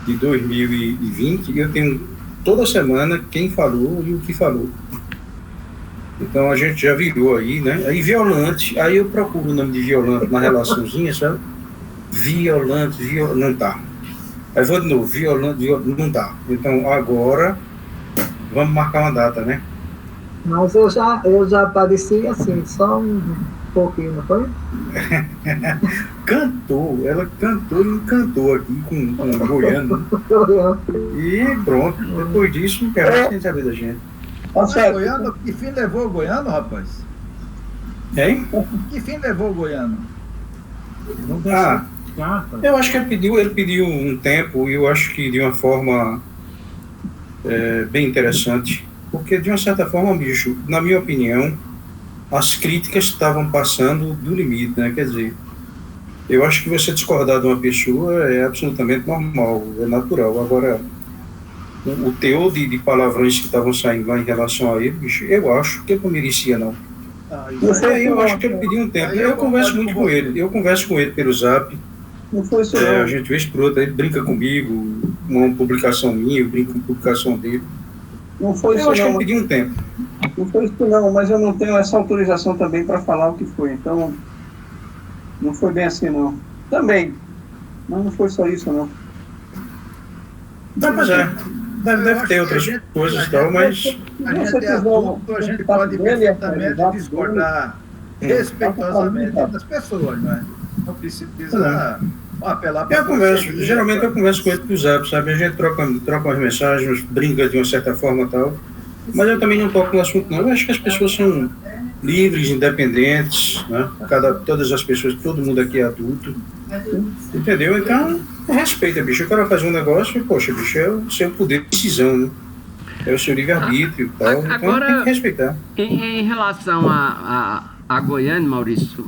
de 2020, eu tenho toda semana quem falou e o que falou. Então a gente já virou aí, né? Aí Violante, aí eu procuro o nome de Violante na relaçãozinha, sabe? Violante, não tá. Aí vou de novo, Violante, não tá. Então agora vamos marcar uma data, né? Mas eu já apareci assim, só um pouquinho, não foi? Ela cantou e encantou aqui com o Goiano. E pronto, depois disso não quero mais saber da gente. Goiano, que fim levou o Goiano, rapaz? Hein? Que fim levou o Goiano? Eu acho que ele pediu um tempo, e eu acho que de uma forma bem interessante, porque de uma certa forma, bicho, na minha opinião, as críticas estavam passando do limite, né? Quer dizer, eu acho que você discordar de uma pessoa é absolutamente normal, é natural. Agora, o teor de palavrões que estavam saindo lá em relação a ele, bicho, eu acho que ele não merecia, não. Eu acho que ele pediu um tempo. Eu converso muito com ele. Eu converso com ele pelo Zap. Não foi isso, não. A gente, vez por outra, ele brinca comigo, uma publicação minha, eu brinco com publicação dele. Não foi isso, eu acho que ele pediu um tempo. Não foi isso, não, mas eu não tenho essa autorização também para falar o que foi. Então, não foi bem assim, não. Também. Mas não foi só isso, não. Não, mas deve ter outras coisas e tal, mas... A gente é adulto, a gente pode perfeitamente discordar respeitosamente das pessoas, não é? Não precisa apelar para... Geralmente eu converso com ele por Zap, sabe? A gente troca umas mensagens, brinca de uma certa forma e tal, mas eu também não toco no assunto, não. Eu acho que as pessoas são livres, independentes, né? Todas as pessoas, todo mundo aqui é adulto, entendeu? Então, respeita, bicho. Eu quero fazer um negócio e, poxa, bicho, é o seu poder de decisão, né? É o seu livre-arbítrio e tal, então tem que respeitar. Em relação a Goiânia, Maurício,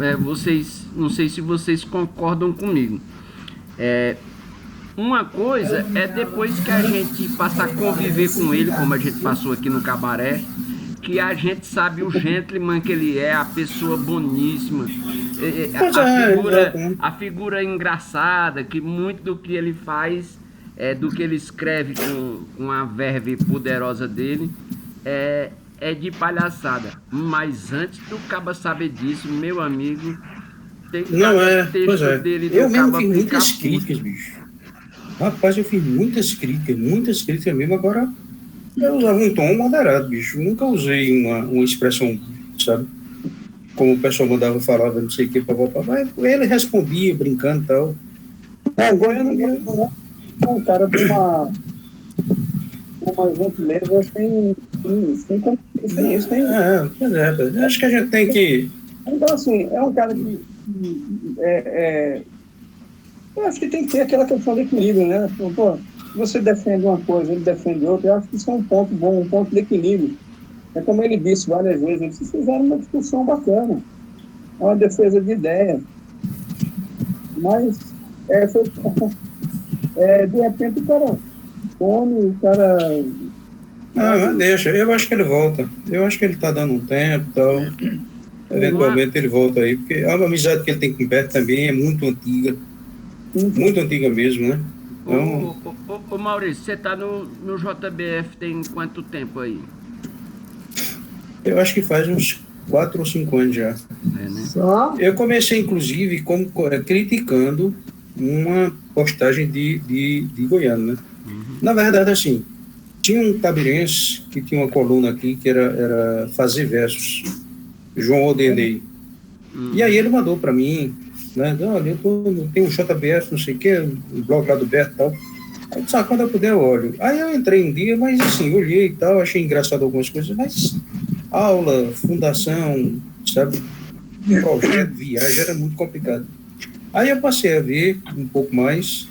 não sei se vocês concordam comigo. Uma coisa é depois que a gente passa a conviver com ele, como a gente passou aqui no Cabaré, que a gente sabe o gentleman que ele é, a pessoa boníssima, a figura engraçada, que muito do que ele faz, do que ele escreve com a verve poderosa dele, é de palhaçada. Mas antes do Caba saber disso, meu amigo, tem texto dele do eu mesmo Caba fiz muitas puto. críticas, bicho. Rapaz, eu fiz muitas críticas mesmo. Agora, eu usava um tom moderado, bicho. Nunca usei uma expressão, sabe? Como o pessoal mandava, falava, não sei o que, mas ele respondia, brincando e tal. Goiano é um cara de uma gentileza sem isso. Acho que a gente tem que... Então, assim, é um cara que eu acho que tem que ter aquela questão de equilíbrio, né? Pô, você defende uma coisa, ele defende outra, eu acho que isso é um ponto bom, um ponto de equilíbrio. É como ele disse várias vezes, vocês fizeram uma discussão bacana, é uma defesa de ideia. Mas, de repente, o cara come, o cara... deixa, eu acho que ele volta. Eu acho que ele tá dando um tempo e tal. Eventualmente ele volta aí, porque a amizade que ele tem com o Beto também é muito antiga. Muito antiga mesmo, né? Então... Ô Maurício, você tá no JBF tem quanto tempo aí? Eu acho que faz uns 4 ou 5 anos já. Né? Eu comecei, inclusive, criticando uma postagem de Goiânia, né? Na verdade, assim, tinha um cabirense que tinha uma coluna aqui que era fazer versos, João Odenei. E aí ele mandou para mim, né? Olha, eu tenho um JBF, não sei o que, um blog lá do Beto e tal. Aí disse, quando eu puder eu olho. Aí eu entrei um dia, mas assim, olhei e tal, achei engraçado algumas coisas, mas aula, fundação, sabe, projeto, viagem, era muito complicado. Aí eu passei a ver um pouco mais,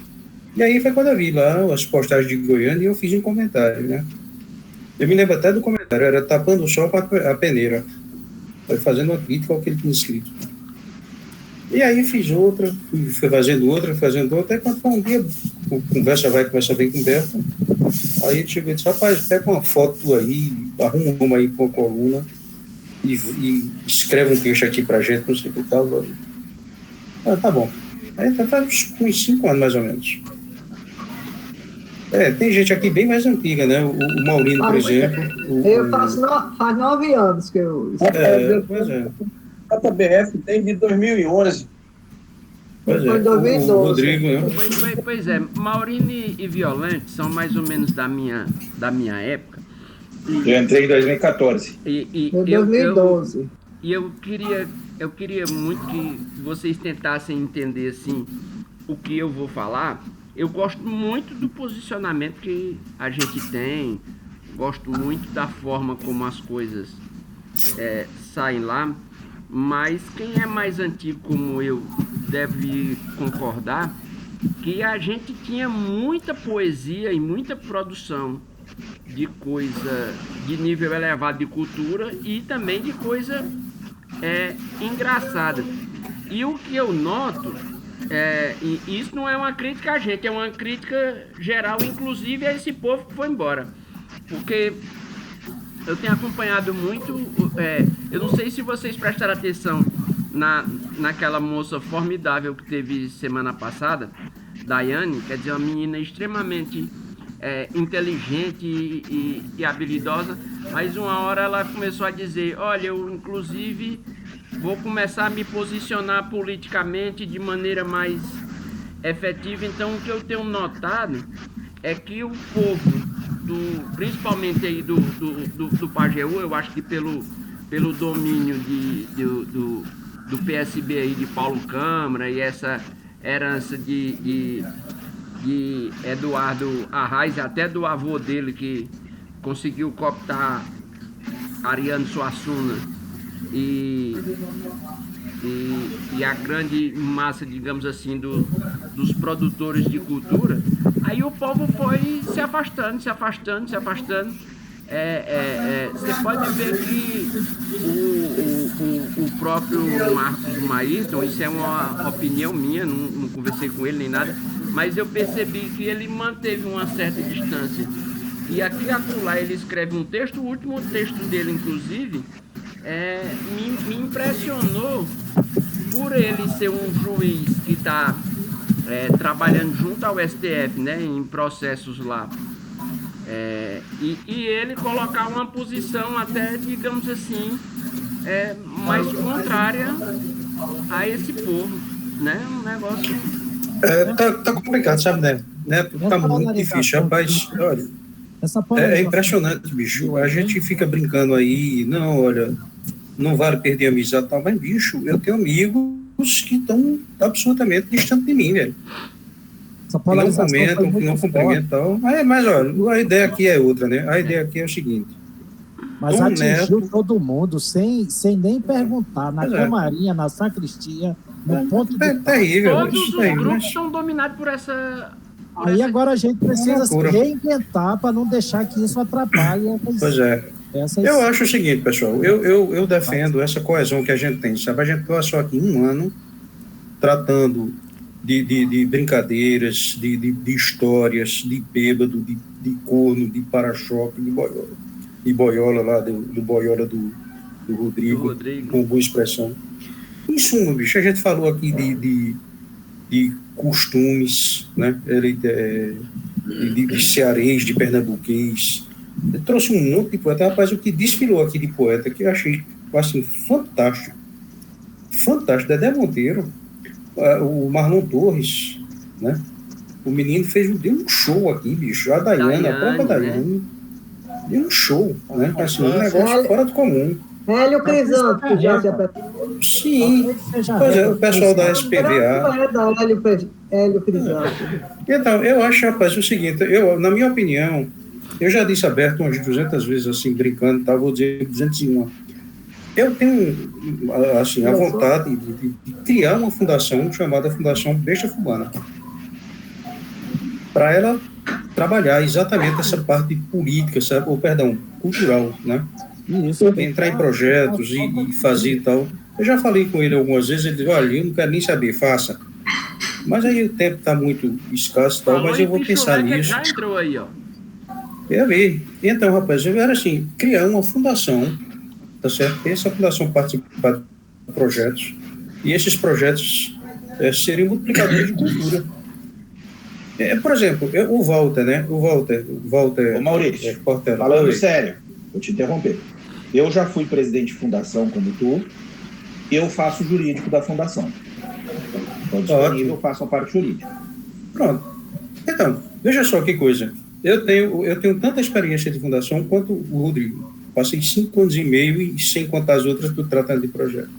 e aí foi quando eu vi lá as postagens de Goiânia e eu fiz um comentário, né? Eu me lembro até do comentário, era tapando o sol para a peneira, foi fazendo uma crítica ao que ele tinha escrito. E aí fiz outra, fui fazendo outra, até quando foi um dia, conversa bem com o Berto, aí ele chegou e disse, rapaz, pega uma foto tua aí, arruma uma aí com a coluna e escreve um texto aqui pra gente, não sei o que tal. Tá bom. Aí faz uns 5 anos mais ou menos. Tem gente aqui bem mais antiga, né? O Maurino, por exemplo. Eu faz 9 anos que eu... Pois é. JBF desde 2011. Pois é. Foi 2012. O Rodrigo, né? Pois é, Maurino e Violante são mais ou menos da minha época. Eu entrei em 2014. Foi 2012. E eu queria muito que vocês tentassem entender assim o que eu vou falar. Eu gosto muito do posicionamento que a gente tem, gosto muito da forma como as coisas saem lá, mas quem é mais antigo como eu deve concordar que a gente tinha muita poesia e muita produção de coisa de nível elevado de cultura e também de coisa engraçada. E o que eu noto, e isso não é uma crítica a gente, é uma crítica geral, inclusive a esse povo que foi embora. Porque eu tenho acompanhado muito, eu não sei se vocês prestaram atenção naquela moça formidável que teve semana passada, Daiane, quer dizer, uma menina extremamente inteligente e habilidosa, mas uma hora ela começou a dizer, olha, eu inclusive vou começar a me posicionar politicamente de maneira mais efetiva. Então o que eu tenho notado é que o povo, principalmente aí do Pajeú, eu acho que pelo domínio do PSB aí de Paulo Câmara e essa herança de Eduardo Arraes, até do avô dele que conseguiu cooptar Ariano Suassuna e a grande massa, digamos assim, dos produtores de cultura, aí o povo foi se afastando. Você pode ver que o próprio Marcos Maílton, isso é uma opinião minha, não conversei com ele nem nada, mas eu percebi que ele manteve uma certa distância. E aqui e acolá ele escreve um texto, o último texto dele, inclusive, me impressionou por ele ser um juiz que está trabalhando junto ao STF, né, em processos lá. E ele colocar uma posição até, digamos assim, mais contrária a esse povo, né? Um negócio... Tá complicado, sabe, né? Tá muito difícil, rapaz. Olha, é impressionante, bicho. A gente fica brincando aí, não, olha, não vale perder a amizade e tal, mas, bicho, eu tenho amigos que estão absolutamente distantes de mim, velho. Que não comentam, que não cumprimentam e tal. Mas, olha, a ideia aqui é outra, né? A ideia aqui é o seguinte. Mas atingiu todo mundo, sem nem perguntar, na camarinha, na sacristia, no ponto de... terrível. Todos os grupos são dominados por essa... Aí agora a gente precisa se reinventar para não deixar que isso atrapalhe. Pois é. Eu acho o seguinte, pessoal, eu defendo essa coesão que a gente tem, sabe? A gente passou aqui um ano tratando de brincadeiras, de histórias, de bêbado, de corno, de para-choque, de boiola lá, do boiola do Rodrigo, com boa expressão. Em suma, bicho, a gente falou aqui de costumes, né? De cearês, de pernambuquês. Eu trouxe um monte de poeta. Rapaz, o que desfilou aqui de poeta, que eu achei, assim, fantástico. Fantástico. Dedé Monteiro, o Marlon Torres, né? O menino deu um show aqui, bicho. A Daiane, a própria Daiane, deu um show, né? Assim, um negócio fora do comum. Hélio Crisanto, já se apresentou. Sim, pois é, o pessoal da SPVA. Hélio Crisanto. Então, eu acho, rapaz, o seguinte, na minha opinião, eu já disse aberto umas 200 vezes, assim, brincando, tá? Vou dizer 201. Eu tenho, assim, a vontade de criar uma fundação chamada Fundação Besta Fubana, para ela trabalhar exatamente essa parte política, sabe? Cultural, né? Isso. Entrar em projetos e fazer e tal. Eu já falei com ele algumas vezes, ele disse, olha, eu não quero nem saber, faça. Mas aí o tempo está muito escasso e tal, mas eu vou pensar nisso. Já entrou aí, ó. Eu vi. Então, rapaz, eu era assim, criar uma fundação, tá certo? Essa fundação participar de projetos, e esses projetos seriam multiplicadores de cultura. Por exemplo, o Walter, né? O Walter Ô, Maurício, Portela. falando sério, vou te interromper. Eu já fui presidente de fundação como tu, eu faço o jurídico da fundação. Estou disponível, eu faço a parte jurídica. Pronto. Então, veja só que coisa. Eu tenho tanta experiência de fundação quanto o Rodrigo. Passei 5 anos e meio e sem contar as outras do tratando de projeto.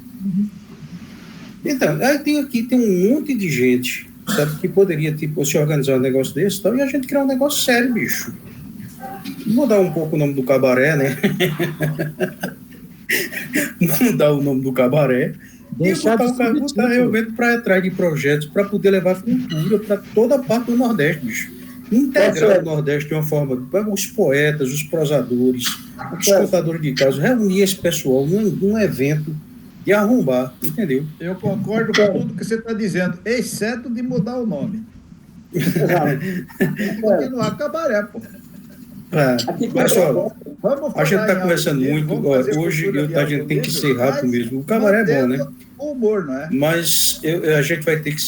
Então, aí tem um monte de gente, sabe, que poderia tipo, se organizar um negócio desse e tal, e a gente criar um negócio sério, bicho. Mudar um pouco o nome do cabaré, né? Mudar o nome do cabaré. Deixar e botar realmente para trás de projetos para poder levar cultura para toda a parte do Nordeste, bicho. Integrar o Nordeste de uma forma, os poetas, os prosadores, os contadores de casos, reunir esse pessoal num evento de arrombar, entendeu? Eu concordo com tudo que você está dizendo, exceto de mudar o nome. Continuar cabaré, pô. Pessoal, a gente está conversando muito. Hoje a gente tem que ser rápido mesmo. O cabaré é bom, né? O humor, não é? Mas a gente vai ter que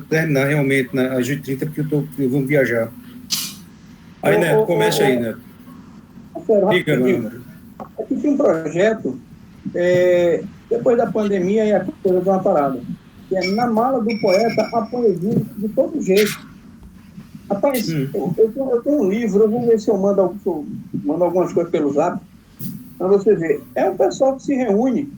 terminar realmente às 8h30, porque eu vou viajar. Aí, Neto, começa aí, Neto. Diga, meu. Aqui tem um projeto, depois da pandemia e a coisa de uma parada, que é na mala do poeta a poesia de todo jeito. Rapaz, eu tenho um livro, eu vou ver se eu mando algumas coisas pelo Zap, para você ver. É um pessoal que se reúne,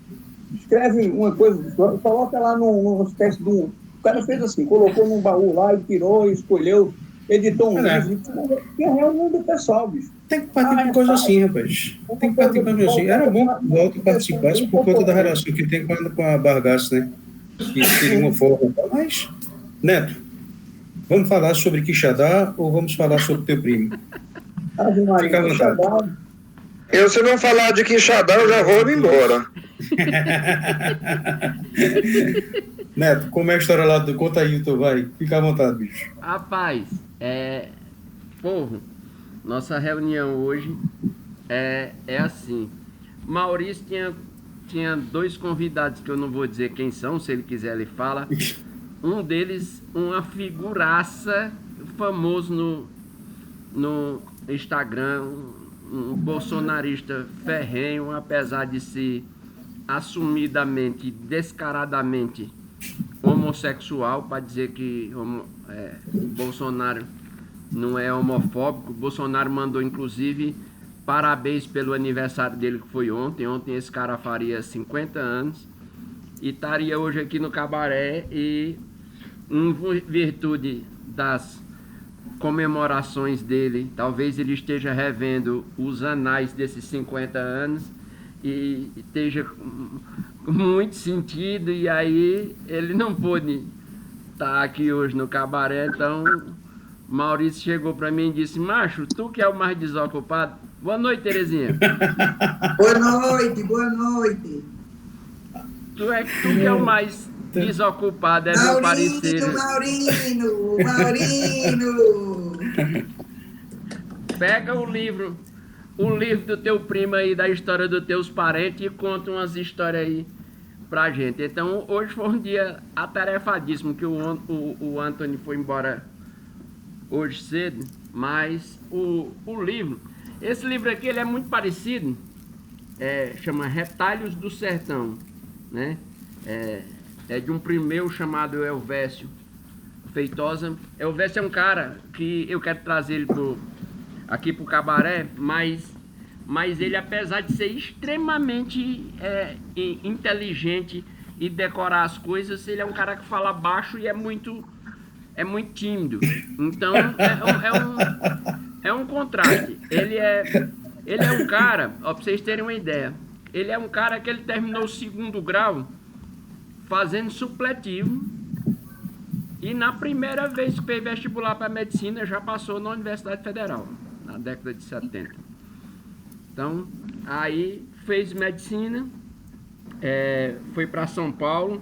escreve uma coisa, coloca lá numa espécie de um... O cara fez assim, colocou num baú lá e tirou, escolheu, editou um livro. E é a reunião do pessoal, bicho. Tem que partir com coisa assim, rapaz. Tem que partir com coisa assim. Era bom que o Walter participasse por conta da relação que tem com a Bargaça, né? Que seria uma forma. Mas, Neto, vamos falar sobre Quixadá ou vamos falar sobre teu primo? Fica à vontade. Se não falar de Quixadá, eu já vou embora. Neto, como é a história lá do... Conta aí, tu vai. Fica à vontade, bicho. Rapaz, povo, nossa reunião hoje é assim. Maurício tinha 2 convidados que eu não vou dizer quem são, se ele quiser ele fala. Um deles, uma figuraça famoso no Instagram, um bolsonarista ferrenho, apesar de ser assumidamente, descaradamente homossexual, para dizer que o Bolsonaro não é homofóbico. O Bolsonaro mandou, inclusive, parabéns pelo aniversário dele, que foi ontem. Ontem esse cara faria 50 anos e estaria hoje aqui no cabaré, e em virtude das comemorações dele, talvez ele esteja revendo os anais desses 50 anos e esteja com muito sentido, e aí ele não pôde estar aqui hoje no cabaré. Então Maurício chegou para mim e disse: macho, tu que é o mais desocupado. Boa noite, Terezinha. Boa noite. Tu que é o mais desocupado, é meu parecer. Maurino. Pega o livro do teu primo aí, da história dos teus parentes, e conta umas histórias aí pra gente. Então, hoje foi um dia atarefadíssimo, que o Anthony foi embora hoje cedo, mas o livro, esse livro aqui, ele é muito parecido, chama Retalhos do Sertão, né? É de um primo meu chamado Elvésio Feitosa. Elvésio é um cara que eu quero trazer ele aqui pro cabaré, mas ele, apesar de ser extremamente inteligente e decorar as coisas, ele é um cara que fala baixo e é muito tímido. Então é um contraste. Ele é um cara, ó, pra vocês terem uma ideia, ele é um cara que ele terminou o 2º grau fazendo supletivo, e na primeira vez que fez vestibular para medicina já passou na Universidade Federal, na década de 70. Então, aí fez medicina, foi para São Paulo,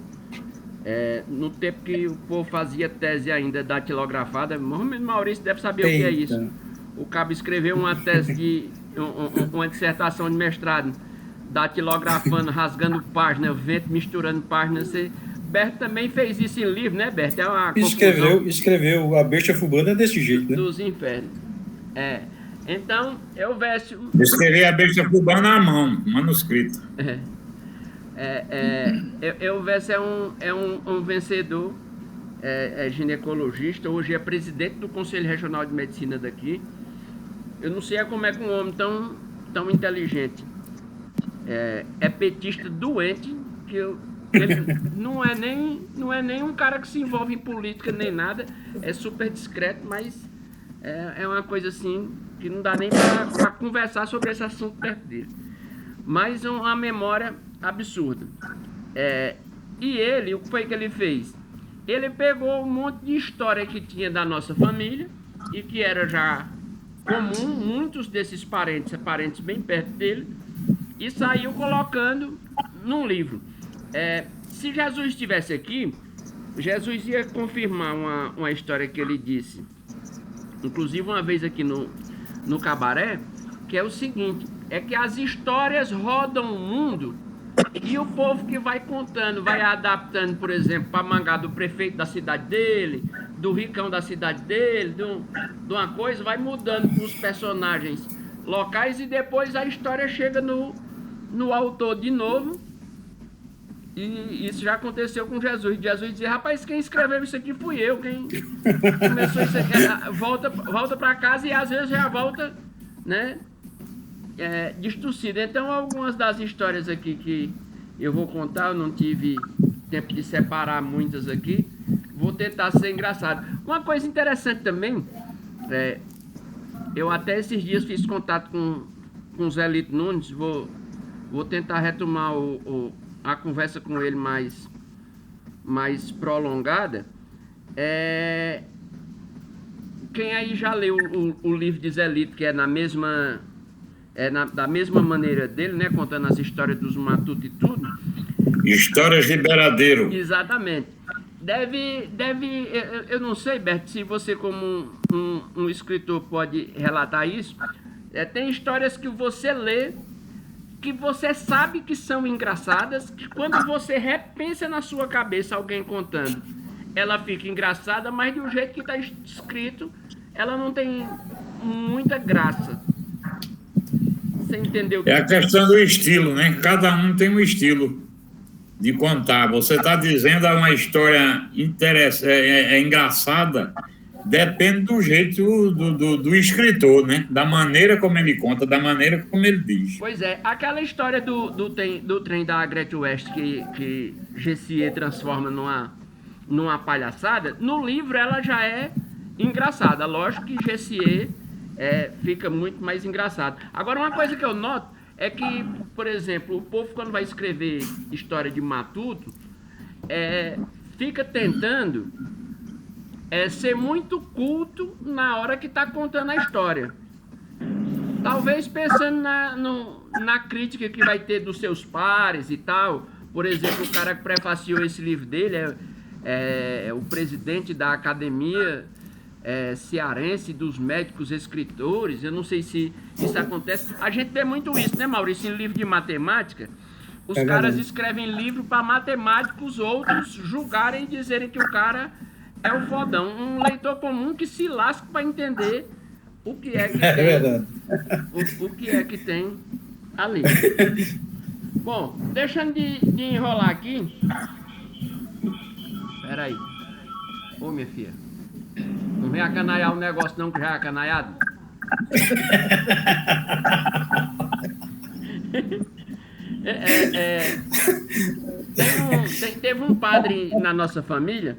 no tempo que o povo fazia tese ainda datilografada. Maurício deve saber o que é isso. O cabo escreveu uma tese uma dissertação de mestrado datilografando, rasgando páginas, vento misturando páginas. Você Berto também fez isso em livro, né, Berto? É uma escreveu A Besta Fubana desse jeito, né? Dos infernos. Então, Elvésio... Escrevi A Besta Fubana à mão, manuscrito. Elvésio é um vencedor, é ginecologista, hoje é presidente do Conselho Regional de Medicina daqui. Eu não sei como é que um homem tão inteligente é petista doente, que ele não é nem um cara que se envolve em política nem nada, é super discreto, mas é uma coisa assim que não dá nem para conversar sobre esse assunto perto dele. Mas uma memória absurda. E ele, o que foi que ele fez? Ele pegou um monte de história que tinha da nossa família e que era já comum, muitos desses parentes bem perto dele, e saiu colocando num livro. Se Jesus estivesse aqui, Jesus ia confirmar uma história que ele disse, inclusive uma vez aqui no Cabaré, que é o seguinte, é que as histórias rodam o mundo e o povo que vai contando, vai adaptando, por exemplo, para mangá do prefeito da cidade dele, do ricão da cidade dele, de uma coisa, vai mudando para os personagens locais e depois a história chega no autor de novo. E isso já aconteceu com Jesus. Jesus dizia, rapaz, quem escreveu isso aqui fui eu, quem começou isso aqui, volta para casa e às vezes já volta, né, distorcida. Então, algumas das histórias aqui que eu vou contar, eu não tive tempo de separar muitas aqui, vou tentar ser engraçado. Uma coisa interessante também, eu até esses dias fiz contato com o Zé Lito Nunes, vou tentar retomar a conversa com ele mais prolongada. Quem aí já leu o livro de Zé Lito, que é da mesma maneira dele, né, contando as histórias dos matutos e tudo. Histórias de Beradeiro. Exatamente. Eu não sei, Berto, se você como um escritor pode relatar isso. Tem histórias que você lê, que você sabe que são engraçadas, que quando você repensa na sua cabeça alguém contando, ela fica engraçada, mas do jeito que está escrito, ela não tem muita graça. Você entendeu? É a questão do estilo, né? Cada um tem um estilo de contar. Você está dizendo uma história interessante, engraçada, depende do jeito do escritor, né? Da maneira como ele conta, da maneira como ele diz. Pois é, aquela história do trem da Gretchen West que Gessier transforma numa palhaçada, no livro ela já é engraçada. Lógico que Gessier fica muito mais engraçado. Agora, uma coisa que eu noto é que, por exemplo, o povo quando vai escrever história de matuto, fica tentando ser muito culto na hora que está contando a história. Talvez pensando na crítica que vai ter dos seus pares e tal. Por exemplo, o cara que prefaciou esse livro dele é o presidente da Academia Cearense dos Médicos Escritores. Eu não sei se isso acontece. A gente vê muito isso, né, Maurício? Em livro de matemática, os caras escrevem livro para matemáticos, outros julgarem e dizerem que o cara é o fodão. Um leitor comum que se lasca para entender o que é que tem. Verdade. O que é que tem ali. Bom, deixando de enrolar aqui. Espera aí. Ô, minha filha. Não vem acanaiar o negócio não, que já é acanaiado. Teve um padre na nossa família.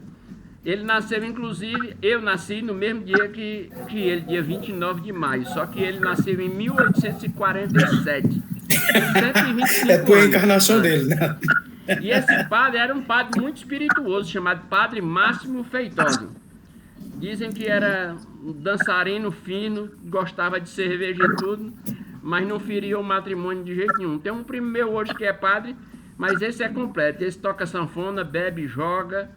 Ele nasceu, inclusive, eu nasci no mesmo dia que ele, dia 29 de maio. Só que ele nasceu em 1847. 125 é tua encarnação dele, né? E esse padre era um padre muito espirituoso, chamado Padre Máximo Feitosa. Dizem que era um dançarino fino, gostava de cerveja e tudo, mas não feria o matrimônio de jeito nenhum. Tem um primo meu hoje que é padre, mas esse é completo. Esse toca sanfona, bebe, joga,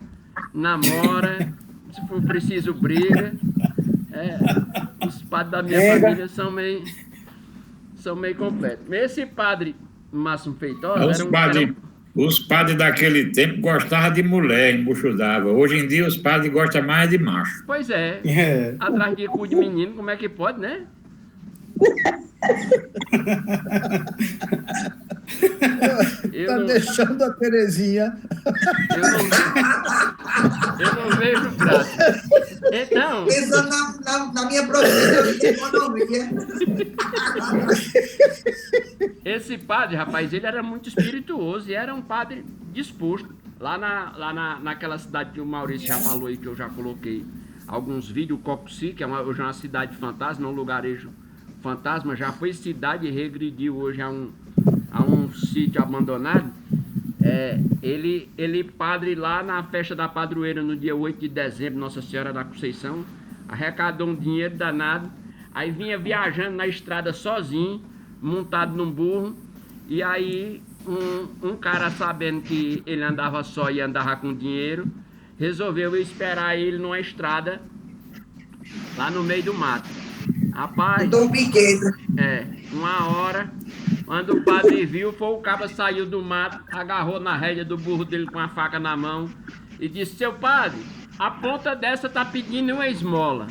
namora, se for preciso briga. Os padres da minha família são meio completos. Esse padre Máximo Feitosa Os padres daquele tempo gostavam de mulher, embucho d'água. Hoje em dia os padres gostam mais de macho. Pois é. Atrás de cu de menino, como é que pode, né? Tá deixando a Terezinha. Eu não vejo graça. Então. Pensando na minha profissão de economia. Esse padre, rapaz, ele era muito espirituoso e era um padre disposto. Lá naquela cidade que o Maurício já falou aí, que eu já coloquei alguns vídeos, o Cocuci, que hoje é uma cidade fantasma, um lugarejo fantasma, já foi cidade e regrediu hoje a um sítio abandonado. Ele padre lá na festa da padroeira no dia 8 de dezembro, Nossa Senhora da Conceição, arrecadou um dinheiro danado, aí vinha viajando na estrada sozinho, montado num burro, e aí um cara, sabendo que ele andava só e andava com dinheiro, resolveu esperar ele numa estrada lá no meio do mato. Rapaz, uma hora, quando o padre viu, foi o cabo saiu do mato, agarrou na rédea do burro dele com a faca na mão e disse: seu padre, a ponta dessa tá pedindo uma esmola.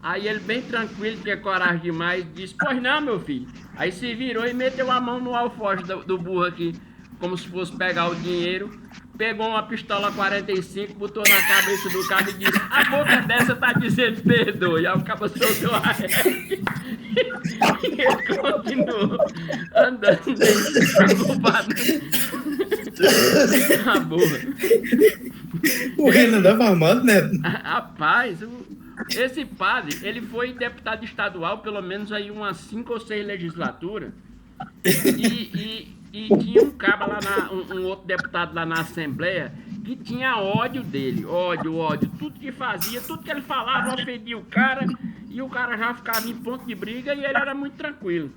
Aí ele, bem tranquilo, tinha coragem demais, disse: pois não, meu filho. Aí se virou e meteu a mão no alforje do burro aqui, como se fosse pegar o dinheiro, pegou uma pistola 45, botou na cabeça do cabo e disse: a boca dessa tá dizendo perdoe. Aí o cabo soltou a rédea e ele continuou andando despreocupado na boa. O rei não andava armado, né? Rapaz, esse padre, ele foi deputado estadual pelo menos aí umas 5 ou 6 legislaturas. E tinha um cara lá, um outro deputado lá na Assembleia, que tinha ódio dele, ódio. Tudo que fazia, tudo que ele falava, ofendia o cara, e o cara já ficava em ponto de briga e ele era muito tranquilo.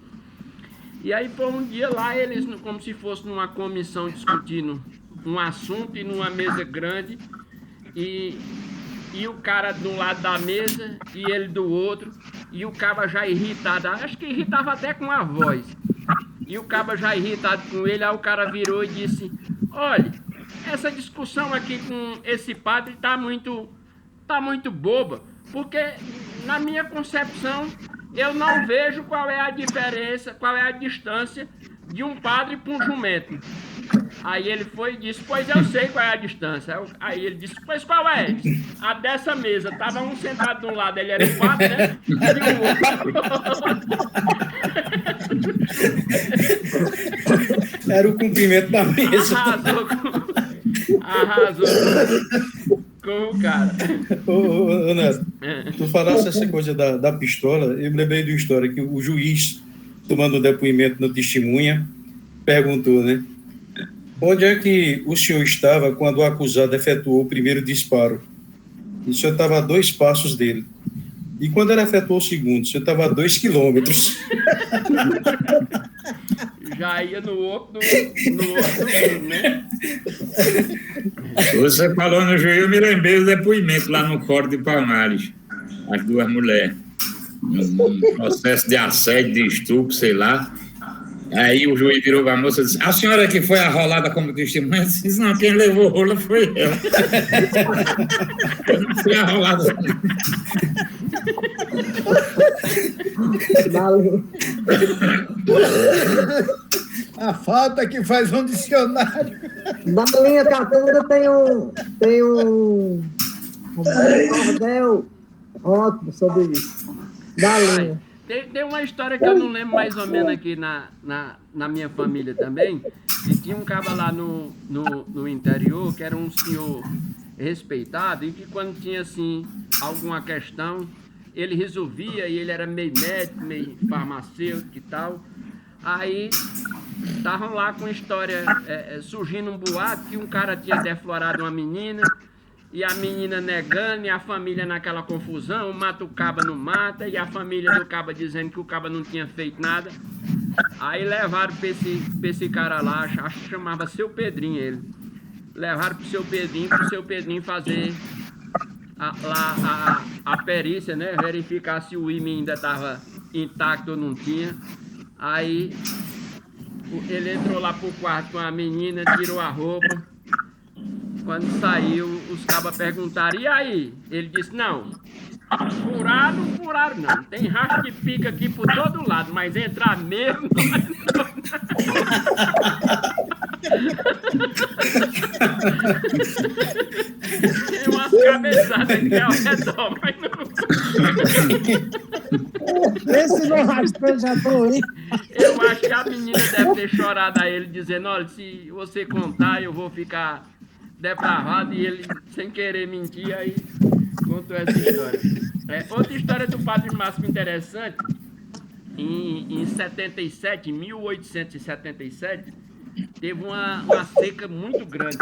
E aí foi um dia lá, eles, como se fosse numa comissão discutindo um assunto e numa mesa grande, e o cara do lado da mesa e ele do outro, e o cara já irritado, acho que irritava até com a voz. E o cabo já irritado com ele, aí o cara virou e disse: olha, essa discussão aqui com esse padre tá muito boba, porque na minha concepção eu não vejo qual é a diferença, qual é a distância de um padre para um jumento. Aí ele foi e disse: pois eu sei qual é a distância. Aí ele disse: pois qual é? A dessa mesa. Tava um sentado de um lado, ele era o padre, né? E o outro. Era o cumprimento da mesa. Arrasou com o cara. Ô, Neto, tu falasse essa coisa da pistola, eu me lembrei de uma história que o juiz, tomando o depoimento no testemunha, perguntou, né? Onde é que o senhor estava quando o acusado efetuou o primeiro disparo? E o senhor estava a 2 passos dele. E quando ele efetuou o segundo, o senhor estava a 2 quilômetros. Já ia no outro mundo, né? Você falou no juiz, eu me lembrei do depoimento lá no Código de Palmares. As 2 mulheres. Um processo de assédio, de estupro, sei lá. Aí o juiz virou para a moça e disse: a senhora que foi arrolada como testemunha? Disse: não, quem levou rola foi ela. Eu não fui arrolada. A falta que faz um dicionário. Na linha Catanga tem um cordel ótimo sobre isso. Da linha. Tem uma história que eu não lembro mais ou menos aqui na minha família também, que tinha um cara lá no interior, que era um senhor respeitado, e que quando tinha, assim, alguma questão, ele resolvia, e ele era meio médico, meio farmacêutico e tal. Aí estavam lá com história, surgindo um boato que um cara tinha deflorado uma menina, e a menina negando, e a família naquela confusão, mata o caba não mata, e a família do caba dizendo que o caba não tinha feito nada. Aí levaram pra esse cara lá, acho que chamava Seu Pedrinho ele. Levaram pro Seu Pedrinho fazer a perícia, né? Verificar se o ímã ainda estava intacto ou não tinha. Aí Ele entrou lá pro quarto com a menina, tirou a roupa. Quando saiu, os cabas perguntaram, e aí? Ele disse, não, furaram não. Tem rastro de pica aqui por todo lado, mas entrar mesmo... Tem umas cabeçadas aqui ao redor, mas não... Esse não rastejador aí. Eu acho que a menina deve ter chorado a ele, dizendo, olha, se você contar, eu vou ficar depravado, e ele, sem querer mentir, aí contou essa história. Outra história do Padre Márcio interessante, em 1877, teve uma seca muito grande.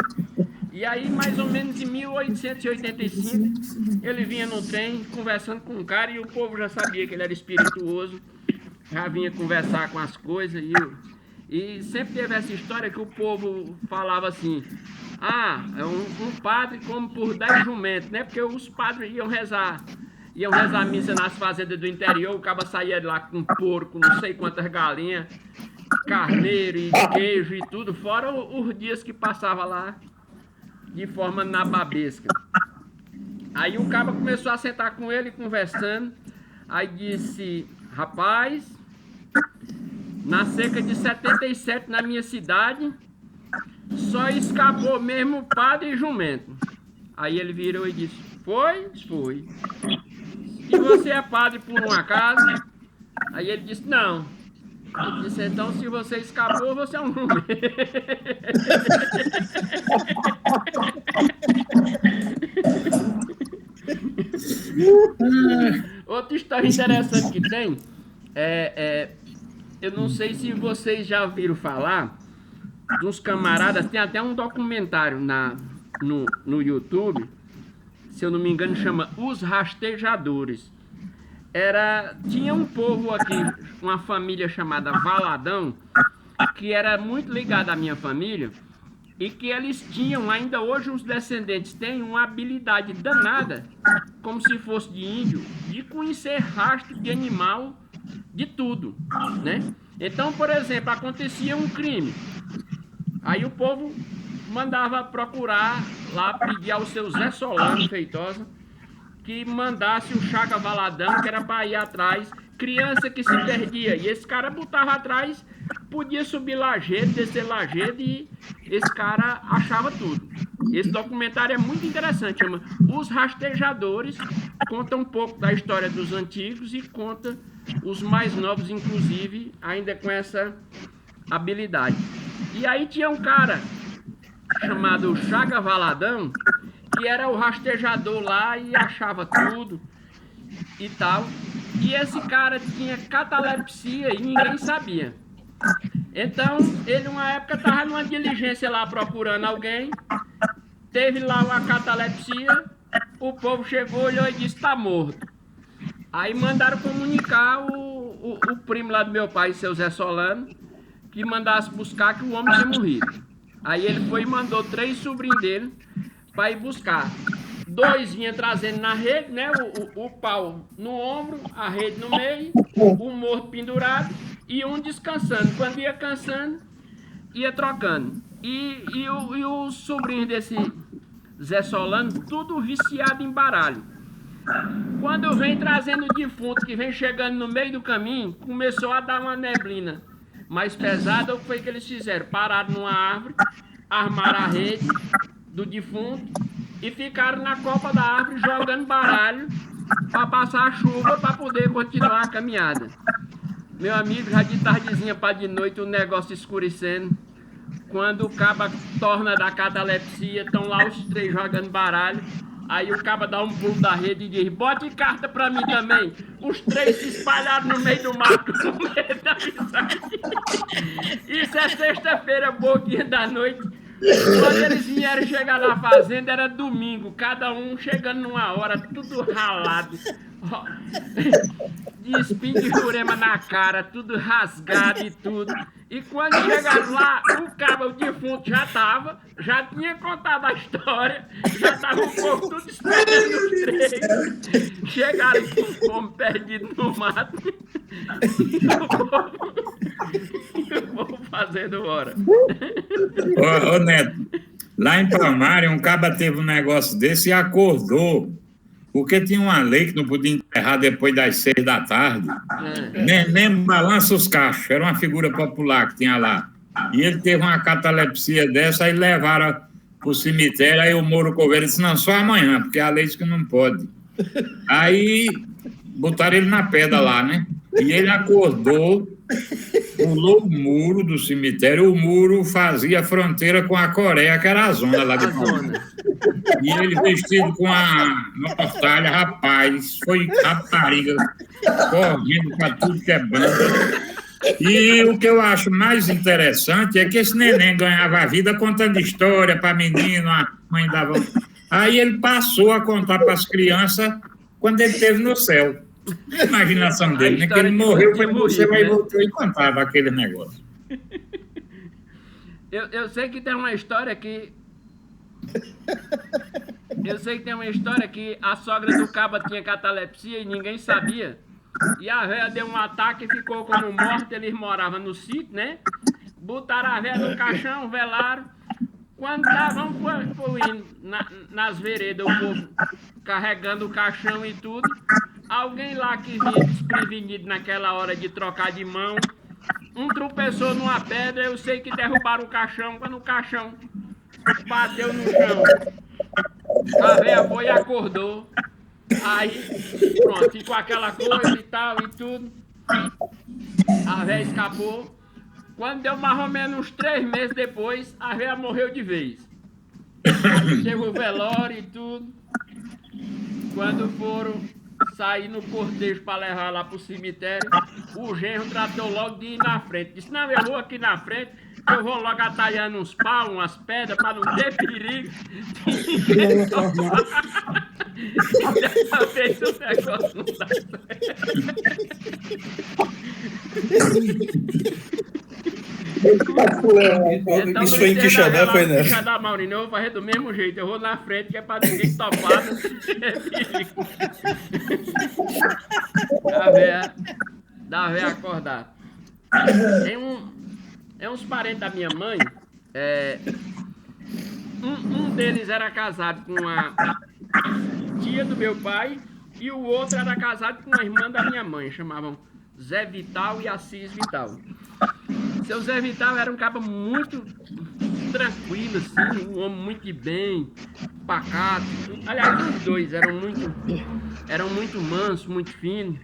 E aí, mais ou menos em 1885, ele vinha no trem, conversando com um cara, e o povo já sabia que ele era espirituoso, já vinha conversar com as coisas, e sempre teve essa história que o povo falava assim, um padre come por 10 jumentos, né? Porque os padres iam rezar missa nas fazendas do interior, o cara saía de lá com porco, não sei quantas galinhas, carneiro e queijo e tudo, fora os dias que passava lá de forma nababesca. Aí o cara começou a sentar com ele, conversando, aí disse, rapaz, na seca de 77 na minha cidade, só escapou mesmo o padre e jumento. Aí ele virou e disse, foi? Foi. E você é padre por um acaso? Aí ele disse, não. Ele disse, então se você escapou, você é um jumento. Outra história interessante que tem, eu não sei se vocês já ouviram falar dos camaradas, tem até um documentário no YouTube, se eu não me engano chama Os Rastejadores. Tinha um povo aqui, uma família chamada Valadão, que era muito ligada à minha família, e que eles tinham, ainda hoje os descendentes têm uma habilidade danada, como se fosse de índio, de conhecer rastro de animal, de tudo, né? Então, por exemplo, acontecia um crime, aí o povo mandava procurar lá, pedir ao seu Zé Solano Feitosa, que mandasse o Chaga Valadão, que era para ir atrás, criança que se perdia, e esse cara botava atrás, podia subir lajedo, descer lajedo, e esse cara achava tudo. Esse documentário é muito interessante, chama Os Rastejadores, conta um pouco da história dos antigos e conta os mais novos, inclusive, ainda com essa habilidade. E aí tinha um cara chamado Chaga Valadão, que era o rastejador lá e achava tudo e tal. E esse cara tinha catalepsia e ninguém sabia. Então, ele uma época estava numa diligência lá procurando alguém, teve lá uma catalepsia, o povo chegou, olhou e disse, está morto. Aí mandaram comunicar o primo lá do meu pai, seu Zé Solano, que mandasse buscar que o homem tinha morrido. Aí ele foi e mandou 3 sobrinhos dele para ir buscar. 2 vinham trazendo na rede, né? O pau no ombro, a rede no meio, o morto pendurado e um descansando. Quando ia cansando, ia trocando. E os sobrinhos desse Zé Solano, tudo viciado em baralho. Quando vem trazendo o defunto, que vem chegando no meio do caminho, começou a dar uma neblina mais pesada. O que foi que eles fizeram? Pararam numa árvore, armaram a rede do defunto e ficaram na copa da árvore jogando baralho para passar a chuva para poder continuar a caminhada. Meu amigo, já de tardezinha para de noite o negócio escurecendo. Quando o caba torna da catalepsia, estão lá os 3 jogando baralho. Aí o caba dá um pulo da rede e diz, bote carta pra mim também. Os 3 se espalharam no meio do mato, no meio da amizade. Isso é sexta-feira, pouquinho da noite. Quando eles vieram chegar na fazenda, era domingo. Cada um chegando numa hora, tudo ralado. Ó, de espinho de jurema na cara, tudo rasgado e tudo. E quando chegaram lá, o cabo, o defunto, já tinha contado a história, já tava um pouco tudo esperando os três. Chegaram com fome, perdido no mato. E o povo fazendo hora. Ô Neto, lá em Palmares, um caba teve um negócio desse e acordou. Porque tinha uma lei que não podia enterrar depois das 6 da tarde. Nem balança os cachos. Era uma figura popular que tinha lá. E ele teve uma catalepsia dessa, aí levaram para o cemitério. Aí o Moro Coveiro disse, não, só amanhã, porque a lei diz que não pode. Aí botaram ele na pedra lá, né? E ele acordou, pulou o muro do cemitério. O muro fazia fronteira com a Coreia, que era a zona lá de Palmares. E ele vestido com a mortalha, rapaz, foi rapariga, correndo para tudo que é banda. E o que eu acho mais interessante é que esse neném ganhava a vida contando história para menino, a mãe dava... Aí ele passou a contar para as crianças quando ele esteve no céu. A imaginação dele, né? Que ele morreu, foi no céu, aí voltou e contava aquele negócio. Eu sei que tem uma história que... Eu sei que tem uma história que a sogra do caba tinha catalepsia e ninguém sabia. E a véia deu um ataque e ficou como morta. Eles moravam no sítio, né? Botaram a véia no caixão, velaram. Quando estavam indo nas veredas, o povo carregando o caixão e tudo, alguém lá que vinha desprevenido naquela hora de trocar de mão, tropeçou numa pedra. Eu sei que derrubaram o caixão. Quando o caixão bateu no chão, a véia foi e acordou. Aí, pronto, ficou aquela coisa e tal e tudo. A véia escapou. Quando deu mais ou menos uns 3 meses depois, a véia morreu de vez. Aí chegou o velório e tudo. Quando foram sair no cortejo para levar lá pro cemitério, o genro tratou logo de ir na frente. Disse, não, eu vou aqui na frente, eu vou logo atalhando uns paus, umas pedras, para não ter perigo. Dessa vez o negócio não dá Então, isso foi em Quixadá, foi, né? Quixadá, Maurinho, eu vou fazer do mesmo jeito. Eu vou na frente, que é para ninguém topar, não ter perigo. Da véia acordar. Tem uns parentes da minha mãe. Um deles era casado com a tia do meu pai e o outro era casado com a irmã da minha mãe. Chamavam Zé Vital e Assis Vital. Seu Zé Vital era um cara muito tranquilo, assim, um homem muito de bem, pacato. Aliás, os dois eram muito mansos, muito finos.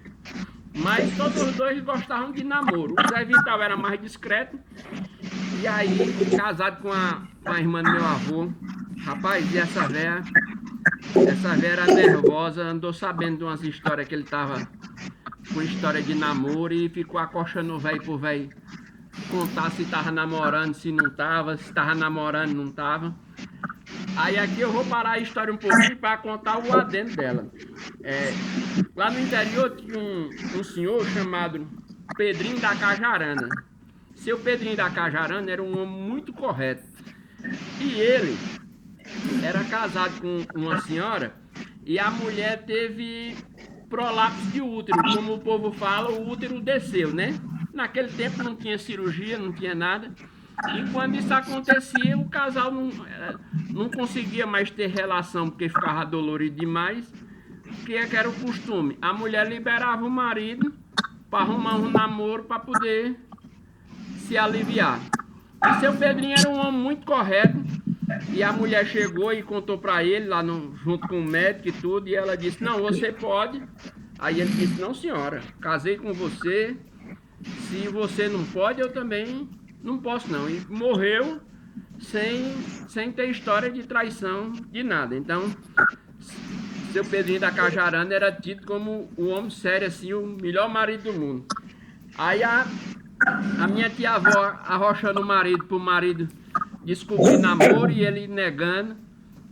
Mas todos os dois gostavam de namoro. O Zé Vital era mais discreto. E aí, casado com a irmã do meu avô. Rapaz, e essa véia era nervosa, andou sabendo de umas histórias que ele tava com história de namoro e ficou acochando o velho pro velho contar se tava namorando, se não tava, se tava namorando, não tava. Aí aqui eu vou parar a história um pouquinho para contar o adendo dela. Lá no interior tinha um senhor chamado Pedrinho da Cajarana. Seu Pedrinho da Cajarana era um homem muito correto. E ele era casado com uma senhora e a mulher teve prolapso de útero. Como o povo fala, o útero desceu, né? Naquele tempo não tinha cirurgia, não tinha nada. E quando isso acontecia, o casal não conseguia mais ter relação porque ficava dolorido demais. O que era o costume? A mulher liberava o marido para arrumar um namoro para poder se aliviar. E seu Pedrinho era um homem muito correto. E a mulher chegou e contou para ele, lá junto com o médico e tudo. E ela disse, não, você pode. Aí ele disse, não senhora, casei com você. Se você não pode, eu também não posso não. E morreu sem ter história de traição, de nada. Então, seu Pedrinho da Cajarana era tido como o homem sério, assim, o melhor marido do mundo. Aí a minha tia-avó arrochando o marido pro marido descobrir namoro e ele negando.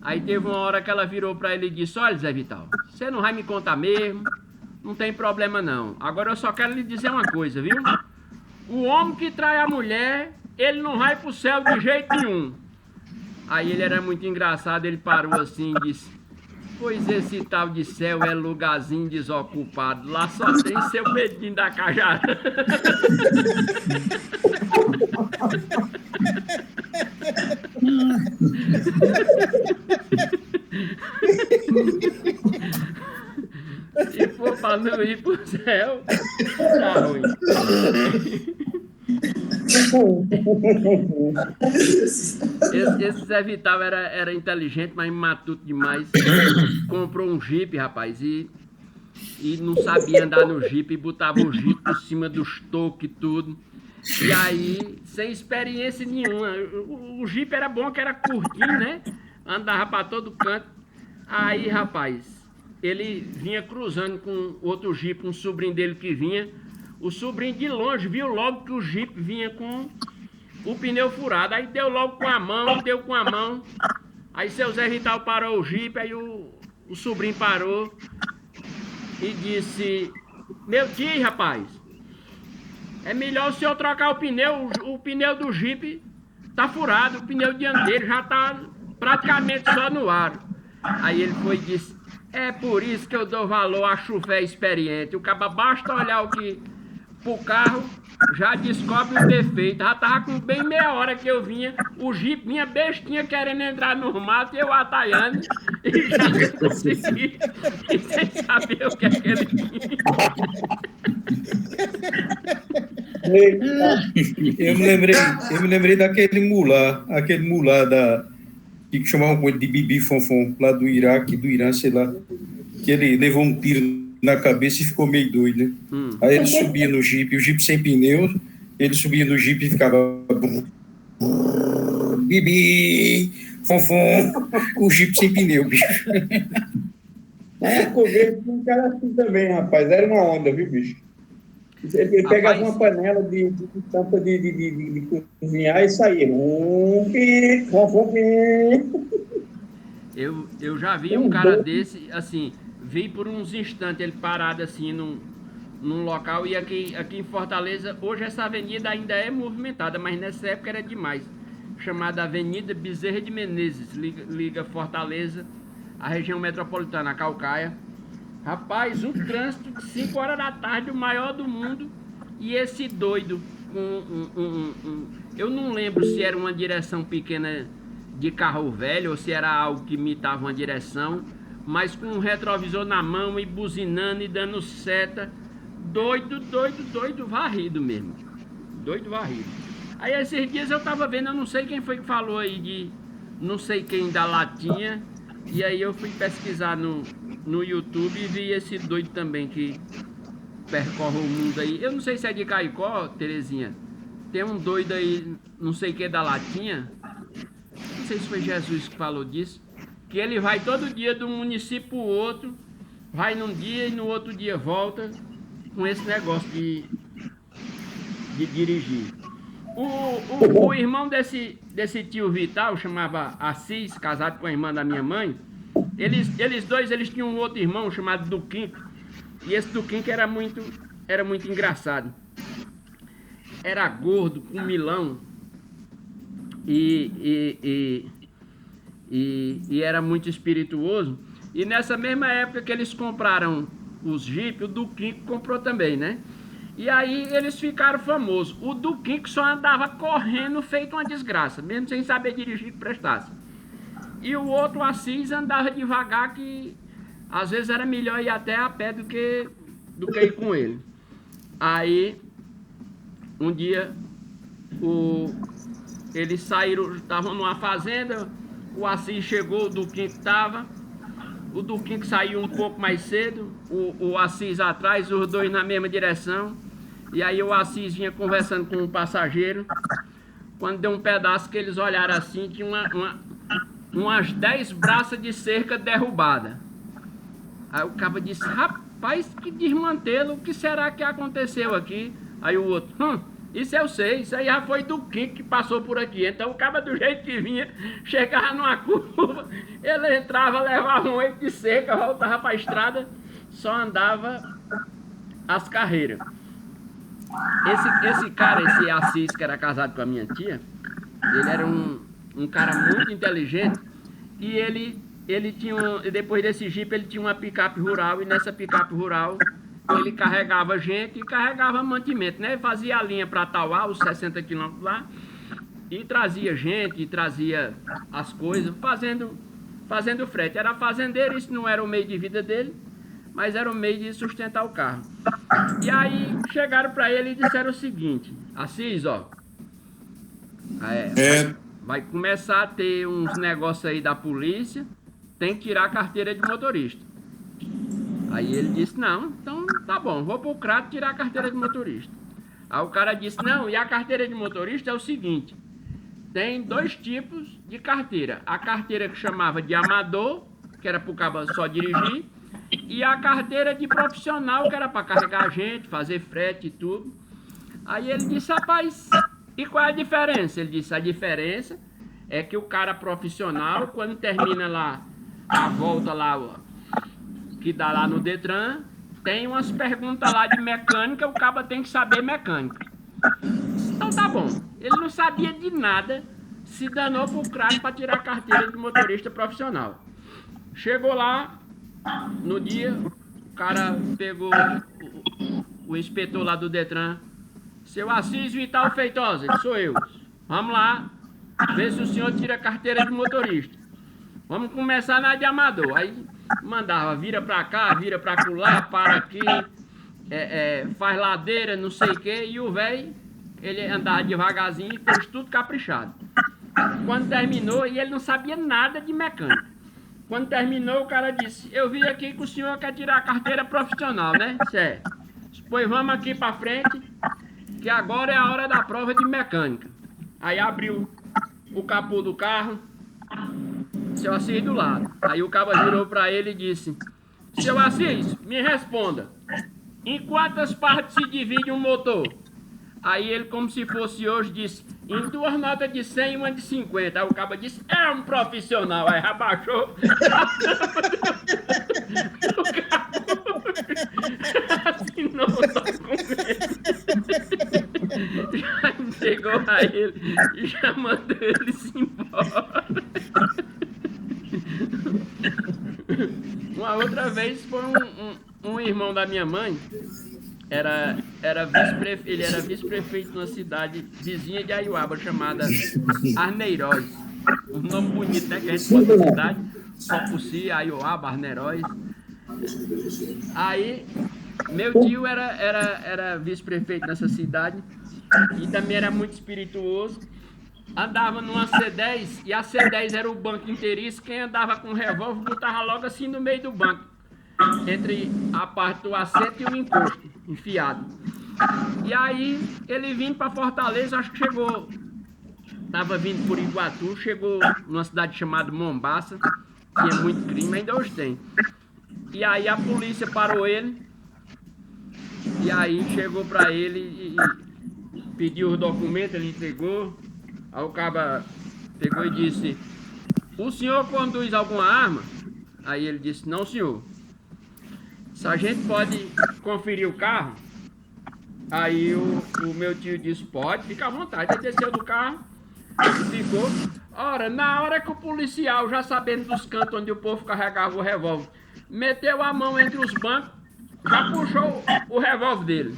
Aí teve uma hora que ela virou para ele e disse, olha Zé Vital, você não vai me contar mesmo? não tem problema não. Agora eu só quero lhe dizer uma coisa, viu? O homem que trai a mulher, ele não vai pro céu de jeito nenhum. Aí ele era muito engraçado, ele parou assim e disse: pois esse tal de céu é lugarzinho desocupado, lá só tem seu Pedrinho da Cajara. Se for pra não ir pro céu, tá ruim. Esse Zé Vital era inteligente, mas matuto demais. Comprou um Jeep, rapaz, e não sabia andar no Jeep, e botava o Jeep por cima dos toques e tudo. E aí, sem experiência nenhuma. O Jeep era bom, que era curtinho, né? Andava pra todo canto. Aí, rapaz, ele vinha cruzando com outro Jeep, um sobrinho dele que vinha. O sobrinho de longe viu logo que o Jeep vinha com o pneu furado. Aí deu logo com a mão, Aí seu Zé Vital parou o Jeep, aí o sobrinho parou e disse: meu tio, rapaz, é melhor o senhor trocar o pneu do Jeep tá furado, o pneu dianteiro já tá praticamente só no aro. Aí ele foi e disse: é por isso que eu dou valor a chuvé experiente. O cara basta olhar pro carro, já descobre o defeito. Já tava com bem meia hora que eu vinha, o Jeep vinha bestinha querendo entrar no mato e eu atalhando e já não consegui, e sem saber o que é que ele tinha. Eu me lembrei daquele mulá que chamavam com ele de Bibi Fonfon, lá do Iraque, do Irã, sei lá, que ele levou um tiro na cabeça e ficou meio doido, né? Aí ele subia no Jeep, o Jeep sem pneu, ele subia no Jeep e ficava Bibi Fonfon, o Jeep sem pneu, bicho. Um cara assim também, rapaz, era uma onda, viu, bicho? Ele pegava uma panela de tampa de cozinhar e saía. Eu já vi um cara desse, assim, vi por uns instantes ele parado assim num local, e aqui em Fortaleza, hoje essa avenida ainda é movimentada, mas nessa época era demais. Chamada Avenida Bezerra de Menezes, liga Fortaleza, a região metropolitana, a Caucaia. Rapaz, um trânsito de 5 horas da tarde, o maior do mundo, e esse doido eu não lembro se era uma direção pequena de carro velho ou se era algo que imitava uma direção, mas com um retrovisor na mão e buzinando e dando seta, doido, varrido mesmo, doido varrido. Aí esses dias eu tava vendo, eu não sei quem foi que falou aí de não sei quem da latinha, e aí eu fui pesquisar no YouTube e vi esse doido também que percorre o mundo aí. Eu não sei se é de Caicó, Terezinha. Tem um doido aí, não sei o que, da latinha. Não sei se foi Jesus que falou disso. Que ele vai todo dia de um município pro outro, vai num dia e no outro dia volta, com esse negócio de dirigir. O irmão desse tio Vital, chamava Assis, casado com a irmã da minha mãe. Eles dois tinham um outro irmão chamado Duquinco. E esse Duquinco era muito engraçado. Era gordo, com milão. E era muito espirituoso. E nessa mesma época que eles compraram os Jeep, o Duquinco comprou também, né? E aí eles ficaram famosos. O Duquinco só andava correndo feito uma desgraça, mesmo sem saber dirigir que prestasse. E o outro Assis andava devagar, que às vezes era melhor ir até a pé do que ir com ele. Aí, um dia, eles saíram, estavam numa fazenda, o Assis chegou, o Duquinco estava. O Duquinco saiu um pouco mais cedo, o Assis atrás, os dois na mesma direção. E aí o Assis vinha conversando com um passageiro. Quando deu um pedaço que eles olharam assim, tinha umas 10 braças de cerca derrubada. Aí o cabo disse: rapaz, que desmantelo, o que será que aconteceu aqui? Aí o outro: isso eu sei, isso aí já foi Duquinco que passou por aqui. Então o cabo, do jeito que vinha, chegava numa curva, ele entrava, levava um 8 de cerca, voltava para a estrada, só andava as carreiras. Esse cara, esse Assis, que era casado com a minha tia, ele era um cara muito inteligente e ele tinha, depois desse Jeep, ele tinha uma picape rural e nessa picape rural ele carregava gente e carregava mantimento, né? Fazia a linha para Tauá, os 60 quilômetros lá, e trazia gente, e trazia as coisas, fazendo frete. Era fazendeiro, isso não era o meio de vida dele, mas era o meio de sustentar o carro. E aí chegaram para ele e disseram o seguinte: Assis, ó, vai começar a ter uns negócios aí da polícia, tem que tirar a carteira de motorista. Aí ele disse: não, então tá bom, vou pro Crato tirar a carteira de motorista. Aí o cara disse: não, e a carteira de motorista é o seguinte, tem 2 tipos de carteira. A carteira que chamava de amador, que era pro cara só dirigir, e a carteira de profissional, que era para carregar gente, fazer frete e tudo. Aí ele disse: rapaz, e qual é a diferença? Ele disse: a diferença é que o cara profissional, quando termina lá a volta lá, que dá lá no Detran, tem umas perguntas lá de mecânica, o cara tem que saber mecânica. Então tá bom, ele não sabia de nada, se danou pro craque para tirar a carteira de motorista profissional. Chegou lá, no dia, o cara pegou o inspetor lá do Detran: seu Assis Vital Feitosa. Ele: sou eu. Vamos lá, ver se o senhor tira a carteira de motorista. Vamos começar na de amador. Aí mandava, vira pra cá, vira pra lá, para aqui, faz ladeira, não sei o que. E o velho, ele andava devagarzinho e fez tudo caprichado. Quando terminou, e ele não sabia nada de mecânica. Quando terminou, o cara disse: eu vi aqui que o senhor quer tirar a carteira profissional, né? Certo. Pois vamos aqui pra frente, que agora é a hora da prova de mecânica. Aí abriu o capô do carro, seu Assis do lado. Aí o cabo virou pra ele e disse: seu Assis, me responda, em quantas partes se divide um motor? Aí ele, como se fosse hoje, disse: em 2 notas de 100 e uma de 50. Aí o cabo disse: é um profissional. Aí abaixou o cabo, assinou o documento, já entregou a ele e já mandou ele-se embora. Uma outra vez foi um irmão da minha mãe, ele era vice-prefeito numa cidade vizinha de Aiuaba, chamada Arneiroz. Um nome bonito, né? Que a gente bota na cidade, Copuci, Aiuaba, Arneiroz. Aí, meu tio era vice-prefeito nessa cidade e também era muito espirituoso. Andava numa C10 e a C10 era o banco inteiriço. Quem andava com revólver botava logo assim no meio do banco, entre a parte do assento e o encosto, enfiado. E aí ele vindo para Fortaleza, acho que chegou, estava vindo por Iguatu, chegou numa cidade chamada Mombaça, tinha muito crime, ainda hoje tem. E aí a polícia parou ele, e aí chegou para ele e pediu os documentos, ele entregou. Aí o cara pegou e disse: o senhor conduz alguma arma? Aí ele disse: não, senhor. Se a gente pode conferir o carro? Aí o meu tio disse: pode, fica à vontade. Ele desceu do carro e ficou. Ora, na hora que o policial, já sabendo dos cantos onde o povo carregava o revólver, meteu a mão entre os bancos, já puxou o revólver dele.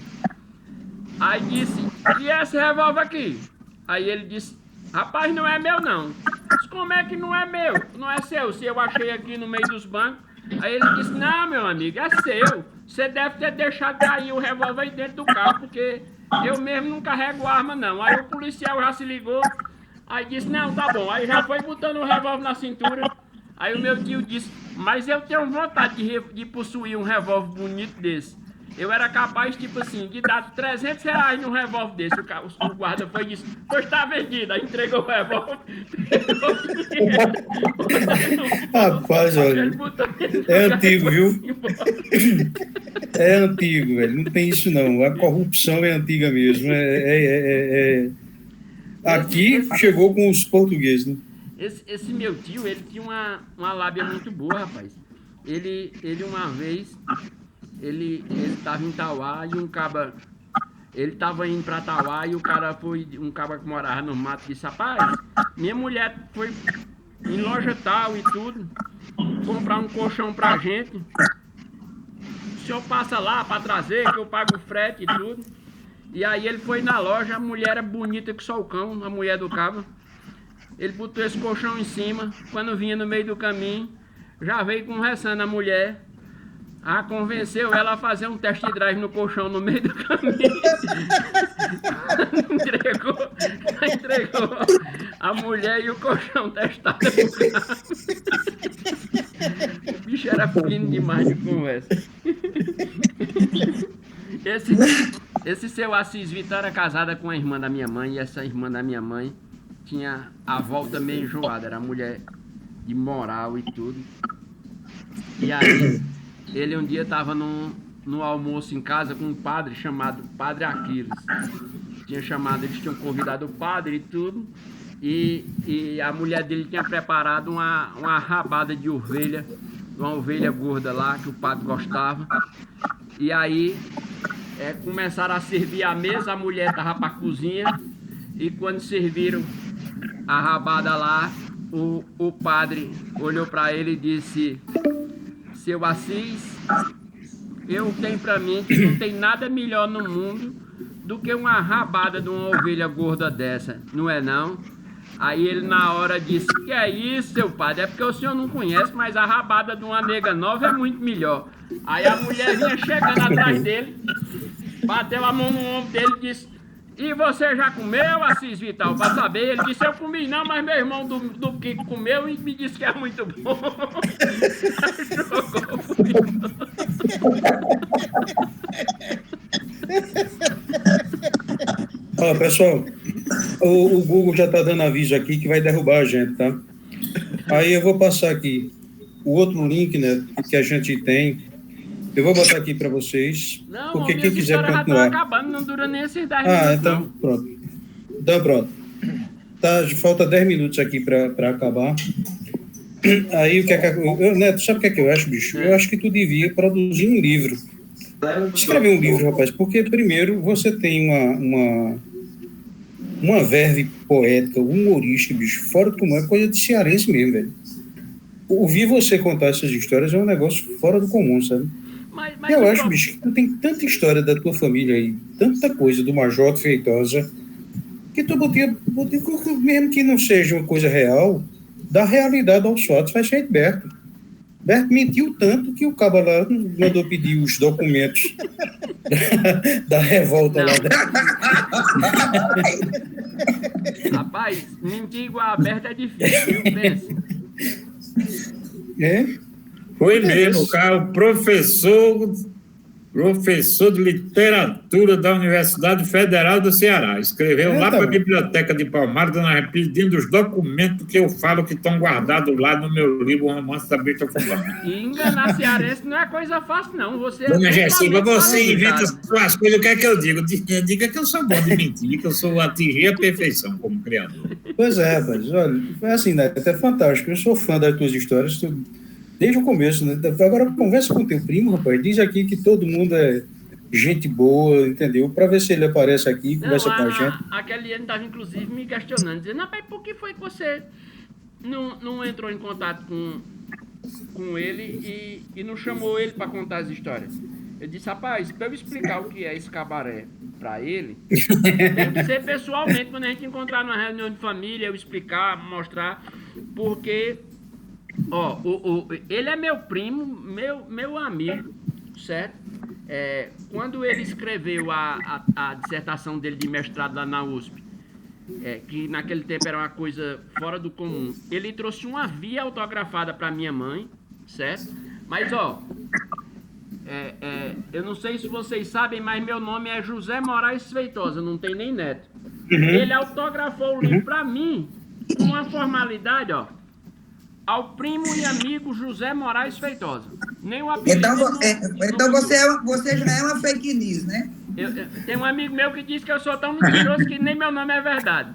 Aí disse: e esse revólver aqui? Aí ele disse: rapaz, não é meu não. Disse: como é que não é meu? Não é seu, se eu achei aqui no meio dos bancos. Aí ele disse: não, meu amigo, é seu. Você deve ter deixado cair o revólver aí dentro do carro, porque eu mesmo não carrego arma não. Aí o policial já se ligou, aí disse: não, tá bom. Aí já foi botando o revólver na cintura. Aí o meu tio disse: mas eu tenho vontade de possuir um revólver bonito desse. Eu era capaz, tipo assim, de dar R$300 num revólver desse. O guarda foi e disse: pois tá vendido. Aí entregou o revólver. Rapaz, olha, é antigo, viu? É antigo, velho. Não tem isso não. A corrupção é antiga mesmo. Aqui chegou com os portugueses, né? Esse meu tio, ele tinha uma lábia muito boa, rapaz. Ele uma vez, ele estava em Tauá e um caba... Ele estava indo para Tauá e o cara foi... Um caba que morava no mato disse, rapaz, minha mulher foi em loja tal e tudo, comprar um colchão pra gente. O senhor passa lá para trazer, que eu pago o frete e tudo. E aí ele foi na loja, a mulher era bonita que só o cão, a mulher do caba. Ele botou esse colchão em cima, quando vinha no meio do caminho, já veio conversando a mulher. Convenceu ela a fazer um test drive no colchão no meio do caminho. entregou a mulher e o colchão testado pro carro. O bicho era fino demais de conversa. Esse seu Assis Vitor era casada com a irmã da minha mãe, e essa irmã da minha mãe tinha a volta meio enjoada, era mulher de moral e tudo. E aí, ele um dia estava no almoço em casa com um padre chamado Padre Aquiles. Eles tinham convidado o padre e tudo, e a mulher dele tinha preparado uma rabada de ovelha, uma ovelha gorda lá, que o padre gostava. E aí, começaram a servir a mesa, a mulher estava para a cozinha, e quando serviram a rabada lá, o padre olhou para ele e disse: seu Assis, eu tenho para mim que não tem nada melhor no mundo do que uma rabada de uma ovelha gorda dessa, não é não? Aí ele na hora disse: que é isso, seu padre? É porque o senhor não conhece, mas a rabada de uma nega nova é muito melhor. Aí a mulher vinha chegando atrás dele, bateu a mão no ombro dele e disse: e você já comeu, Assis Vital? Para saber, ele disse: eu comi não, mas meu irmão do que comeu e me disse que é muito bom. Jogou Ó, pessoal, o Google já está dando aviso aqui que vai derrubar a gente, tá? Aí eu vou passar aqui o outro link, né, que a gente tem. Eu vou botar aqui para vocês, não, porque quem quiser continuar... já tá acabando, não dura nem esses 10 minutos. Então não. Pronto. Então pronto. Tá, falta 10 minutos aqui para acabar. Aí o que é que... Neto, sabe o que é que eu acho, bicho? Eu acho que tu devia produzir um livro. Escrever um livro, rapaz, porque primeiro você tem uma verve poética, humorística, bicho, fora do comum, é coisa de cearense mesmo, velho. Ouvir você contar essas histórias é um negócio fora do comum, sabe? Mas eu acho, bicho, que tu tem tanta história da tua família aí, tanta coisa do Major Feitosa, que tu botia, mesmo que não seja uma coisa real, dá realidade aos fatos, faz feito Berto. Berto mentiu tanto que o cabo lá mandou pedir os documentos da revolta não. lá. Rapaz, mentir igual a Berto é difícil, viu? Pensa. Foi mesmo, cara, o professor de literatura da Universidade Federal do Ceará. Escreveu lá para a Biblioteca de Palmares, pedindo os documentos que eu falo que estão guardados lá no meu livro, O Romance da Besta Fulana. E enganar cearense não é coisa fácil, não. Dona Gessiba, você inventa suas coisas, o que é que eu digo? Diga que eu sou bom de mentir, que eu sou atingir a perfeição como criador. Pois é, rapaz. Olha, é assim, né? É fantástico. Eu sou fã das tuas histórias, desde o começo, né? Agora conversa com teu primo, rapaz. Diz aqui que todo mundo é gente boa, entendeu? Para ver se ele aparece aqui e conversa com a gente. A Kellyanne estava, inclusive, me questionando, dizendo: rapaz, por que foi que você não entrou em contato com ele e não chamou ele para contar as histórias? Eu disse: rapaz, para eu explicar o que é esse cabaré para ele, tem que ser pessoalmente, quando a gente encontrar numa reunião de família, eu explicar, mostrar, porque... Ó, ele é meu primo, meu amigo, certo? Quando ele escreveu a dissertação dele de mestrado lá na USP, que naquele tempo era uma coisa fora do comum, ele trouxe uma via autografada para minha mãe, certo? Mas, ó, eu não sei se vocês sabem, mas meu nome é José Moraes Feitosa, não tem nem neto. Uhum. Ele autografou o livro para mim, com uma formalidade, ó. Ao primo e amigo José Moraes Feitosa. Nem o apelido. Então você já é uma fake news, né? Tem um amigo meu que diz que eu sou tão mentiroso que nem meu nome é verdade.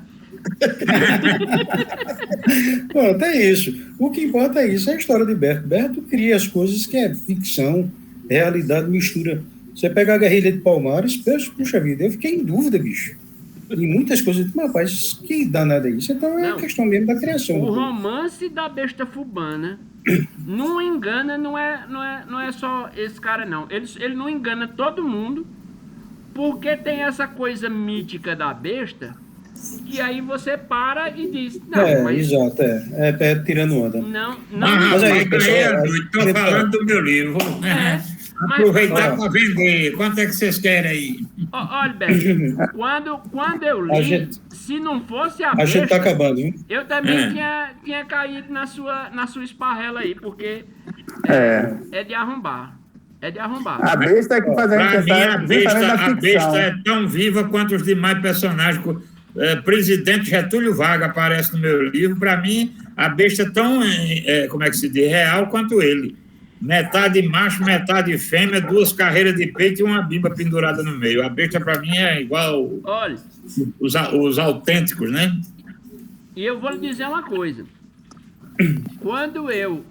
Pronto, é isso. O que importa é isso, é a história de Berto. Berto cria as coisas que é ficção, realidade mistura. Você pega a guerrilha de Palmares, puxa vida, eu fiquei em dúvida, bicho. E muitas coisas, mas rapaz, que danada é isso? Então é questão mesmo da criação. O romance da besta fubana não engana, não é só esse cara, não. Ele não engana todo mundo, porque tem essa coisa mítica da besta, que aí você para e diz... Não, mas... Exato, é tirando onda. Não. Mas aí, pessoal, estou falando do meu livro. Aproveitar para vender. Quanto é que vocês querem aí? Olha, Beto, quando eu li, se não fosse a besta... A gente tá acabando, viu? Eu também tinha caído na sua esparrela aí, porque é de arrombar. É de arrombar. A besta é que faz a gente pensar. A besta é tão viva quanto os demais personagens. Presidente Getúlio Vargas aparece no meu livro. Para mim, a besta é tão, como é que se diz, real quanto ele. Metade macho, metade fêmea, 2 carreiras de peito e uma bimba pendurada no meio. A besta, para mim, é igual os autênticos, né? E eu vou lhe dizer uma coisa. Quando eu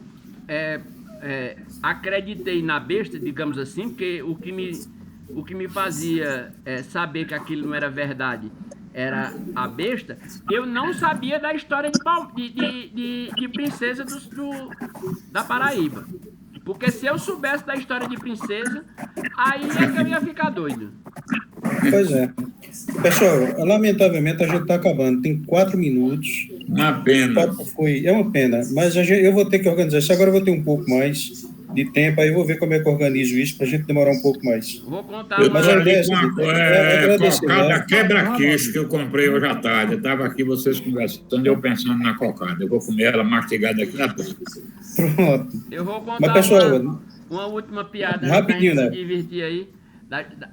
acreditei na besta, digamos assim, porque o que me fazia saber que aquilo não era verdade era a besta, eu não sabia da história de princesa da Paraíba. Porque se eu soubesse da história de princesa, aí é que eu ia ficar doido. Pois é. Pessoal, lamentavelmente a gente está acabando. Tem 4 minutos. Uma pena. É uma pena. Mas eu vou ter que organizar isso. Agora eu vou ter um pouco mais de tempo. Aí eu vou ver como é que eu organizo isso para a gente demorar um pouco mais. Vou contar uma cocada quebra-queixo que eu comprei hoje à tarde. Eu estava aqui, vocês conversando, eu pensando na cocada. Eu vou comer ela mastigada aqui na frente. Pronto. Eu vou contar mas, pessoal, uma última piada rapidinho, pra gente né? se divertir aí,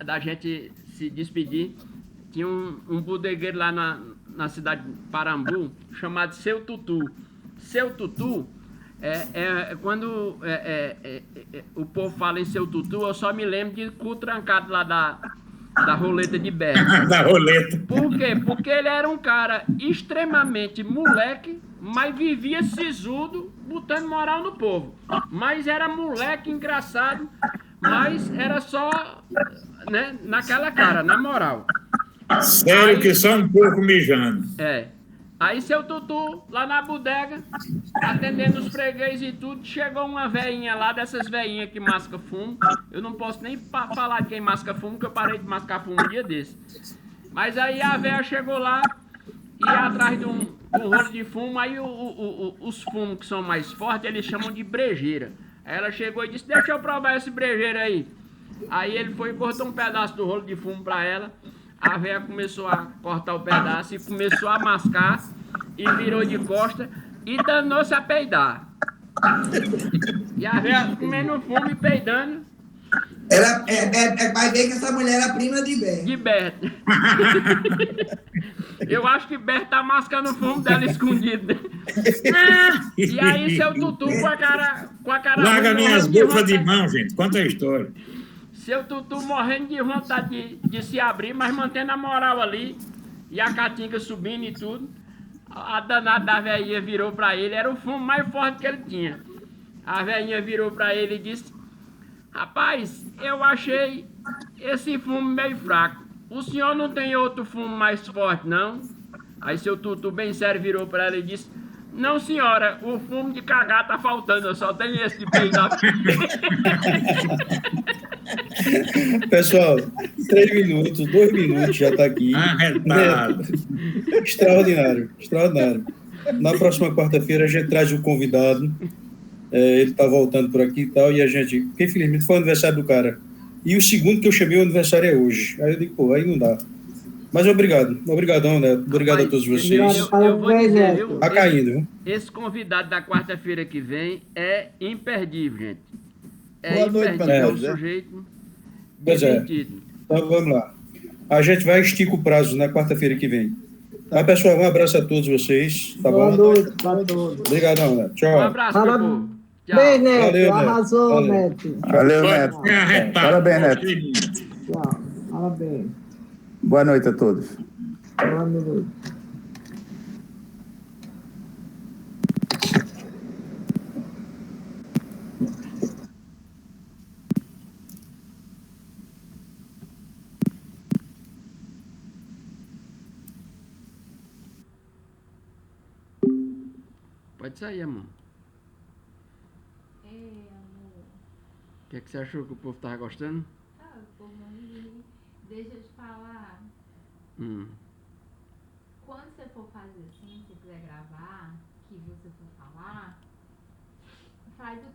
da gente se despedir. Tinha um bodegueiro lá na cidade de Parambu, chamado Seu Tutu. Seu Tutu, quando o povo fala em Seu Tutu, eu só me lembro de cu trancado lá da roleta de Berna. Da roleta. Por quê? Porque ele era um cara extremamente moleque, mas vivia sisudo, botando moral no povo. Mas era moleque engraçado, mas era só, né, naquela cara, na moral. Sério que só um pouco mijando. Aí Seu Tutu, lá na bodega, atendendo os fregueses e tudo, chegou uma veinha lá, dessas veinhas que masca fumo. Eu não posso nem falar de quem masca fumo, porque eu parei de mascar fumo um dia desse. Mas aí a véia chegou lá, e atrás de um rolo de fumo, aí os fumos que são mais fortes, eles chamam de brejeira. Aí ela chegou e disse, deixa eu provar esse brejeiro aí. Aí ele foi e cortou um pedaço do rolo de fumo pra ela. A véia começou a cortar o pedaço e começou a mascar e virou de costa e danou-se a peidar. E a véia comendo fumo e peidando. Vai ver que essa mulher era prima de Berta. De Berta. Eu acho que Berta tá mascando o fumo dela escondido. E aí Seu Tutu com a cara larga minhas bufas de mão, gente. Conta a história. Seu Tutu morrendo de vontade de se abrir, mas mantendo a moral ali. E a caatinga subindo e tudo. A danada da velhinha virou pra ele. Era o fumo mais forte que ele tinha. A velhinha virou pra ele e disse, rapaz, eu achei esse fumo meio fraco. O senhor não tem outro fumo mais forte, não? Aí Seu Tutu bem sério virou pra ela e disse, não, senhora, o fumo de cagar tá faltando, eu só tenho esse de peidar. Pessoal, 3 minutos, 2 minutos já está aqui. Extraordinário, extraordinário. Na próxima quarta-feira a gente traz o convidado. Ele está voltando por aqui e tal, e a gente, porque infelizmente foi o aniversário do cara. E o segundo que eu chamei, o aniversário é hoje. Aí eu digo, pô, aí não dá. Mas obrigadão, né? Obrigado a todos vocês. Eu vou dizer, viu? Tá caindo, viu? Esse convidado da quarta-feira que vem é imperdível, gente. Boa noite, imperdível, é um sujeito divertido. Então vamos lá. A gente vai esticar o prazo na quarta-feira que vem. Mas, pessoal, um abraço a todos vocês. Tá Boa bom? noite para todos. Obrigadão, né? Tchau. Um abraço, meu povo. Tchau. Bem, Neto. Valeu, Arrasou, Neto. Neto. Valeu, Neto. Parabéns, Neto. Tchau. Parabéns. Boa noite a todos. Boa noite. Pode sair, amor. Ei, amor. O que você achou que o povo tava gostando? Ah, o povo não. Deixa eu te falar. Quando você for fazer assim, se você quiser gravar, que você for falar, faz o teu